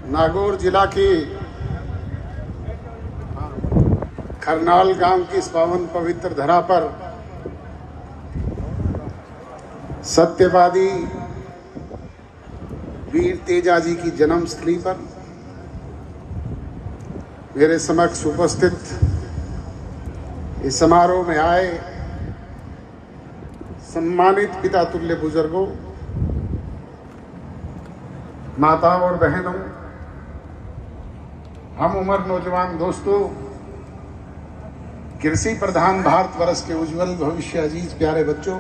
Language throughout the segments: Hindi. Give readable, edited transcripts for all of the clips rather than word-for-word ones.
नागौर जिला की खरनाल गांव की इस पावन पवित्र धरा पर सत्यवादी वीर तेजाजी की जन्मस्थली पर मेरे समक्ष उपस्थित इस समारोह में आए सम्मानित पिता तुल्य बुजुर्गों, माताओं और बहनों, हम उम्र नौजवान दोस्तों, कृषि प्रधान भारतवर्ष के उज्जवल भविष्य अजीज प्यारे बच्चों,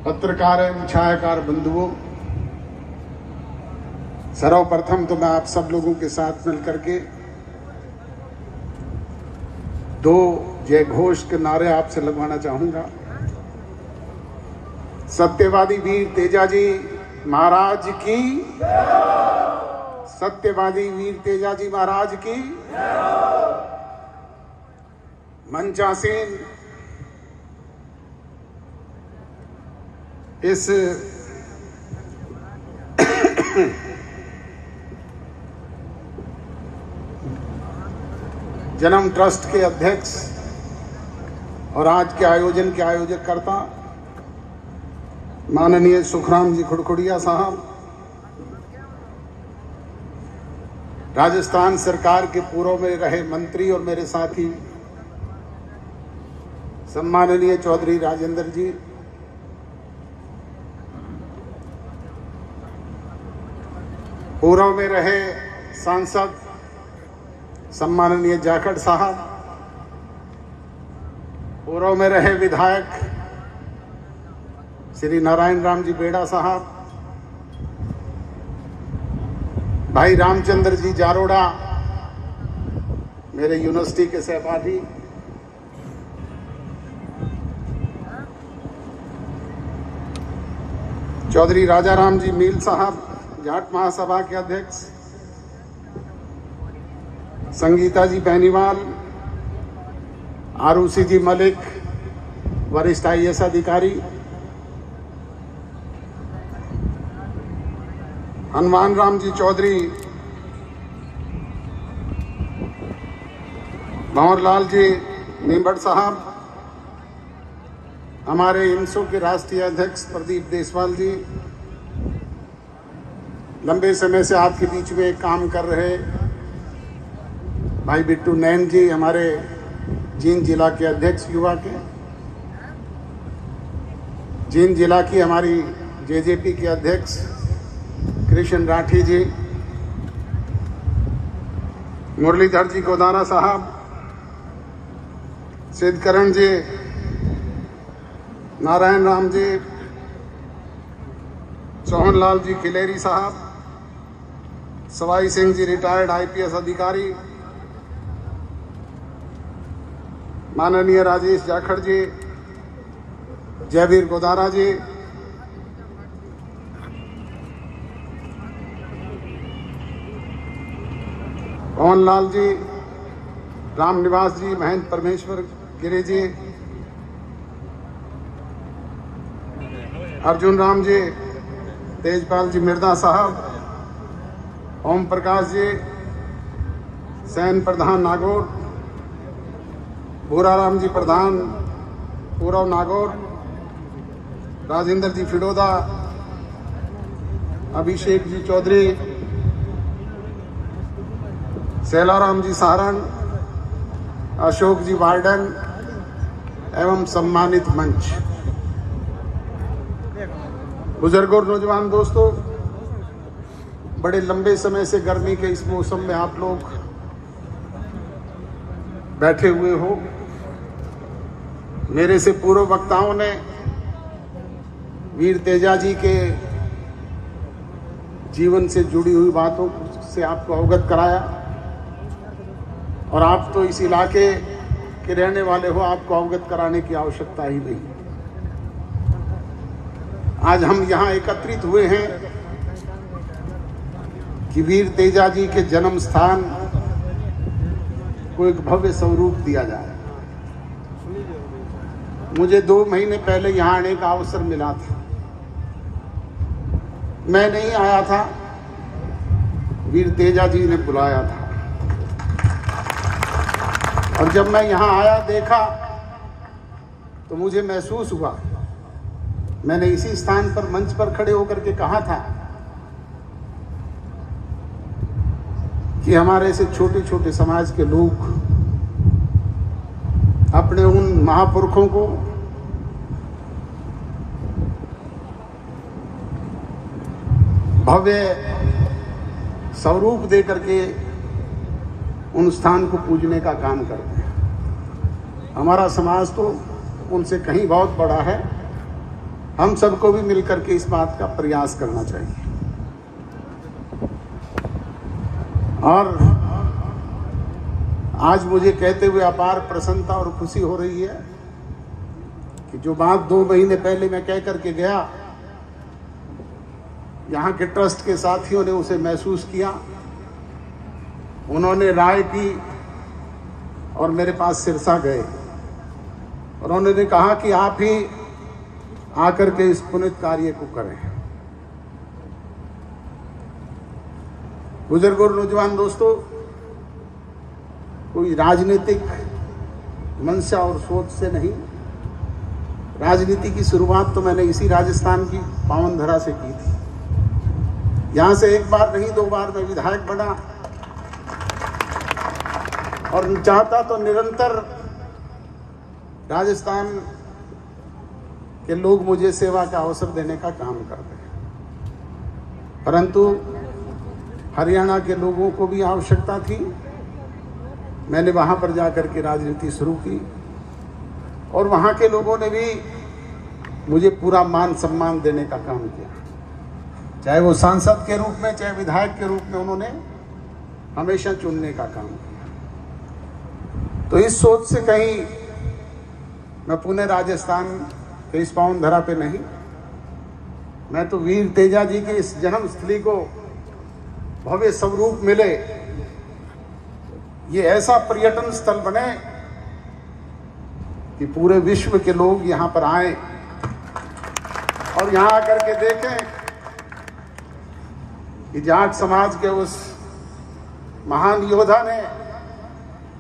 पत्रकार एवं छायाकार बंधुओं, सर्वप्रथम तो मैं आप सब लोगों के साथ मिलकर के दो जय घोष के नारे आपसे लगवाना चाहूंगा। सत्यवादी वीर तेजाजी महाराज की, सत्यवादी वीर तेजाजी महाराज की। मंचासीन इस जन्म ट्रस्ट के अध्यक्ष और आज के आयोजन के आयोजककर्ता माननीय सुखराम जी खुड़खुड़िया साहब, राजस्थान सरकार के पूर्व में रहे मंत्री और मेरे साथी सम्माननीय चौधरी राजेंद्र जी, पूर्व में रहे सांसद सम्माननीय जाखड़ साहब, पूर्व में रहे विधायक श्री नारायण राम जी बेड़ा साहब, भाई रामचंद्र जी जारोड़ा मेरे यूनिवर्सिटी के सहपाठी, चौधरी राजा राम जी मील साहब जाट महासभा के अध्यक्ष, संगीता जी बेनीवाल, आरुषि जी मलिक वरिष्ठ IAS अधिकारी, हनुमान राम जी चौधरी, भंवरलाल जी नीमबड़ साहब, हमारे इंसो के राष्ट्रीय अध्यक्ष प्रदीप देसवाल जी, लंबे समय से आपके बीच में काम कर रहे भाई बिट्टू नैन जी, हमारे जींद जिला के अध्यक्ष युवा के, जींद जिला की हमारी JJP के अध्यक्ष कृष्ण राठी जी, मुरलीधर जी गोदाना साहब, सिद्धकरण जी, नारायण राम जी, सोहनलाल जी खिलेरी साहब, सवाई सिंह जी रिटायर्ड IPS अधिकारी, माननीय राजेश जाखड़ जी, जयवीर गोदारा जी, पवनलाल जी, राम निवास जी, महेंद्र परमेश्वर गिरी जी, अर्जुन राम जी, तेजपाल जी मिर्दा साहब, ओम प्रकाश जी, सैन प्रधान नागौर, भूराराम जी प्रधान पूर्व नागौर, राजेंद्र जी फिडोदा, अभिषेक जी चौधरी, सेलाराम जी सारण, अशोक जी वार्डन एवं सम्मानित मंच, बुजुर्गों और नौजवान दोस्तों, बड़े लंबे समय से गर्मी के इस मौसम में आप लोग बैठे हुए हो। मेरे से पूर्व वक्ताओं ने वीर तेजाजी के जीवन से जुड़ी हुई बातों से आपको अवगत कराया और आप तो इस इलाके के रहने वाले हो, आपको अवगत कराने की आवश्यकता ही नहीं। आज हम यहाँ एकत्रित हुए हैं कि वीर तेजाजी के जन्म स्थान को एक भव्य स्वरूप दिया जाए। मुझे 2 महीने पहले यहाँ आने का अवसर मिला था। मैं नहीं आया था, वीर तेजा जी ने बुलाया था। और जब मैं यहाँ आया देखा तो मुझे महसूस हुआ, मैंने इसी स्थान पर मंच पर खड़े होकर के कहा था कि हमारे ऐसे छोटे छोटे समाज के लोग अपने उन महापुरुषों को भव्य स्वरूप दे करके उन स्थान को पूजने का काम करते हैं। हमारा समाज तो उनसे कहीं बहुत बड़ा है। हम सबको भी मिलकर के इस बात का प्रयास करना चाहिए। और आज मुझे कहते हुए अपार प्रसन्नता और खुशी हो रही है कि जो बात 2 महीने पहले मैं कह करके गया, यहाँ के ट्रस्ट के साथियों ने उसे महसूस किया, उन्होंने राय की और मेरे पास सिरसा गए और उन्होंने कहा कि आप ही आकर के इस पुनित कार्य को करें। बुजुर्ग और नौजवान दोस्तों, कोई राजनीतिक मंशा और सोच से नहीं, राजनीति की शुरुआत तो मैंने इसी राजस्थान की पावन धरा से की थी। यहाँ से 1 बार नहीं 2 बार मैं विधायक बना और चाहता तो निरंतर राजस्थान के लोग मुझे सेवा का अवसर देने का काम करते हैं, परंतु हरियाणा के लोगों को भी आवश्यकता थी। मैंने वहाँ पर जाकर के राजनीति शुरू की और वहाँ के लोगों ने भी मुझे पूरा मान सम्मान देने का काम किया, चाहे वो सांसद के रूप में चाहे विधायक के रूप में, उन्होंने हमेशा चुनने का काम किया। तो इस सोच से कहीं मैं पुणे राजस्थान के इस पावन धरा पे नहीं, मैं तो वीर तेजा जी के इस जन्मस्थली को भव्य स्वरूप मिले, ये ऐसा पर्यटन स्थल बने कि पूरे विश्व के लोग यहाँ पर आए और यहाँ आकर के देखें कि जाट समाज के उस महान योद्धा ने,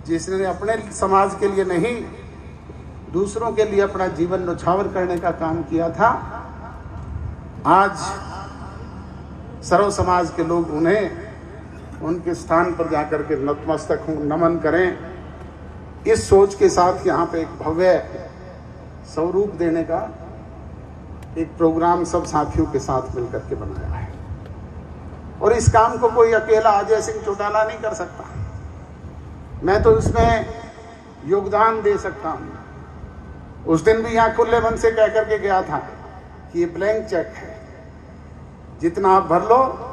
जिसने अपने समाज के लिए नहीं दूसरों के लिए अपना जीवन न्यौछावर करने का काम किया था, आज सर्व समाज के लोग उन्हें उनके स्थान पर जाकर के नतमस्तक हों, नमन करें। इस सोच के साथ यहाँ पे एक भव्य स्वरूप देने का एक प्रोग्राम सब साथियों के साथ मिलकर के बनाया है और इस काम को कोई अकेला अजय सिंह चौटाला नहीं कर सकता। मैं तो इसमें योगदान दे सकता हूँ। उस दिन भी यहाँ खुले मन से कह करके गया था कि ये ब्लैंक चेक है, जितना आप भर लो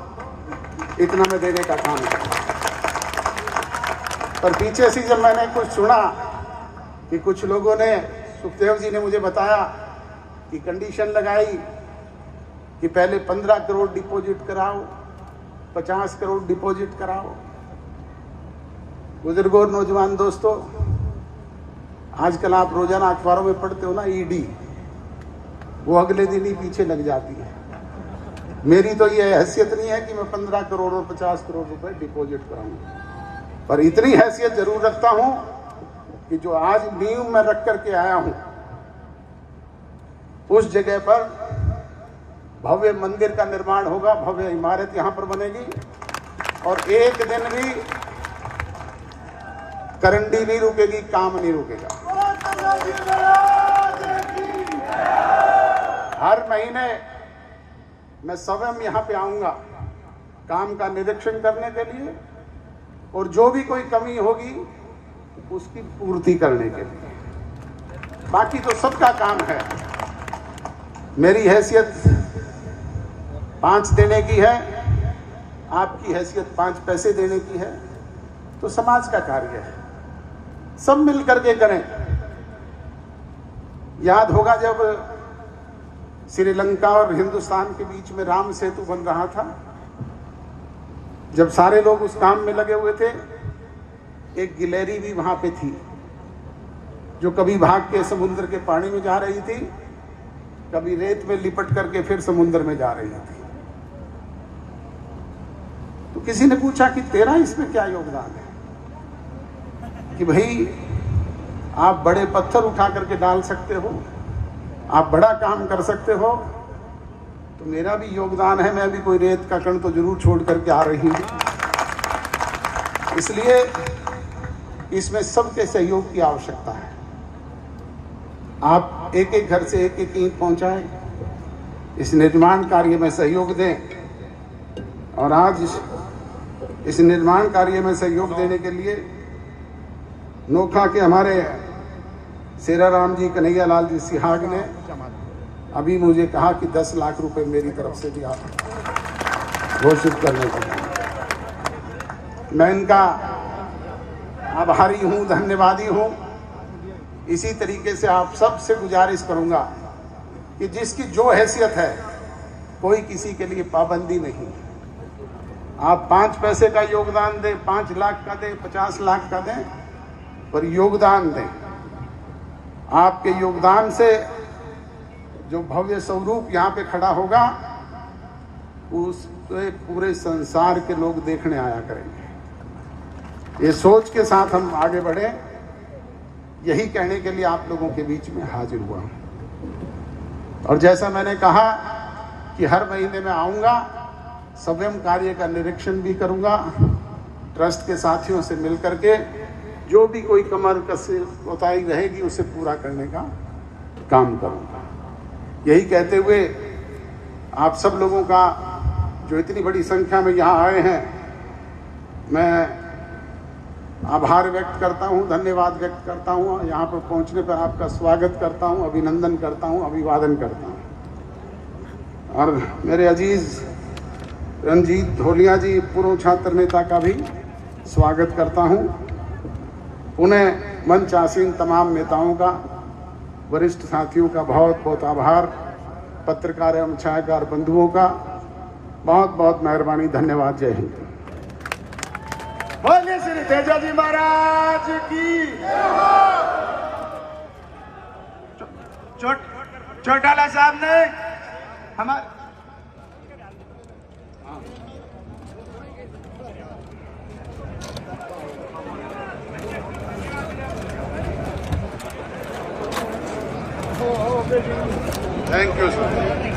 इतना मैं देने का काम करूँ। पर पीछे से जब मैंने कुछ सुना कि कुछ लोगों ने, सुखदेव जी ने मुझे बताया कि कंडीशन लगाई कि पहले 15 करोड़ डिपॉजिट कराओ, 50 करोड़ डिपॉजिट कराओ। बुजुर्गों और नौजवान दोस्तों, आजकल आप रोजाना अखबारों में पढ़ते हो ना, ईडी, वो अगले दिन ही पीछे लग जाती है। मेरी तो ये हैसियत नहीं है कि मैं 15 करोड़ और 50 करोड़ रुपए डिपॉजिट कराऊंगा, पर इतनी हैसियत जरूर रखता हूं कि जो आज नींव में रख करके आया हूं, उस जगह पर भव्य मंदिर का निर्माण होगा, भव्य इमारत यहां पर बनेगी और एक दिन भी करंडी नहीं रुकेगी, काम नहीं रुकेगा। हर महीने मैं स्वयं यहाँ पे आऊंगा काम का निरीक्षण करने के लिए और जो भी कोई कमी होगी उसकी पूर्ति करने के लिए। बाकी तो सबका काम है। मेरी हैसियत 5 देने की है, आपकी हैसियत 5 पैसे देने की है, तो समाज का कार्य है, सब मिल करके करें। याद होगा जब श्रीलंका और हिंदुस्तान के बीच में राम सेतु बन रहा था, जब सारे लोग उस काम में लगे हुए थे, एक गिलहरी भी वहां पे थी जो कभी भाग के समुद्र के पानी में जा रही थी, कभी रेत में लिपट करके फिर समुद्र में जा रही थी। तो किसी ने पूछा कि तेरा इसमें क्या योगदान है? कि भाई आप बड़े पत्थर उठा करके डाल सकते हो, आप बड़ा काम कर सकते हो, तो मेरा भी योगदान है, मैं भी कोई रेत का कण तो जरूर छोड़ करके आ रही हूँ। इसलिए इसमें सबके सहयोग की आवश्यकता है। आप एक एक घर से एक एक ईंट पहुंचाएं, इस निर्माण कार्य में सहयोग दें। और आज इस निर्माण कार्य में सहयोग देने के लिए नोखा के हमारे सेराराम जी, कन्हैया लाल जी सिहाग ने अभी मुझे कहा कि 10 लाख रुपए मेरी तरफ से भी आप घोषित करने को। मैं इनका आभारी हूँ, धन्यवादी हूँ। इसी तरीके से आप सबसे गुजारिश करूँगा कि जिसकी जो हैसियत है, कोई किसी के लिए पाबंदी नहीं। आप 5 पैसे का योगदान दें, 5 लाख का दें, 50 लाख का दें, पर योगदान दें। आपके योगदान से जो भव्य स्वरूप यहाँ पे खड़ा होगा, उस पूरे संसार के लोग देखने आया करेंगे। ये सोच के साथ हम आगे बढ़े, यही कहने के लिए आप लोगों के बीच में हाजिर हुआ हूँ। और जैसा मैंने कहा कि हर महीने में आऊँगा, स्वयं कार्य का निरीक्षण भी करूँगा, ट्रस्ट के साथियों से मिल करके जो भी कोई कमर कोताही रहेगी उसे पूरा करने का काम करूँगा। यही कहते हुए आप सब लोगों का जो इतनी बड़ी संख्या में यहाँ आए हैं, मैं आभार व्यक्त करता हूँ, धन्यवाद व्यक्त करता हूँ। यहाँ पर पहुँचने पर आपका स्वागत करता हूँ, अभिनंदन करता हूँ, अभिवादन करता हूँ। और मेरे अजीज रंजीत ढोलिया जी, पूर्व छात्र नेता, का भी स्वागत करता हूँ। पुनः मंच आसीन तमाम नेताओं का, वरिष्ठ साथियों का बहुत बहुत आभार। पत्रकार एवं छायाकार बंधुओं का बहुत बहुत मेहरबानी, धन्यवाद। जय हिंद। बोलिए श्री तेजा जी महाराज की। चौटाला साहब ने हमारे थैंक यू सर।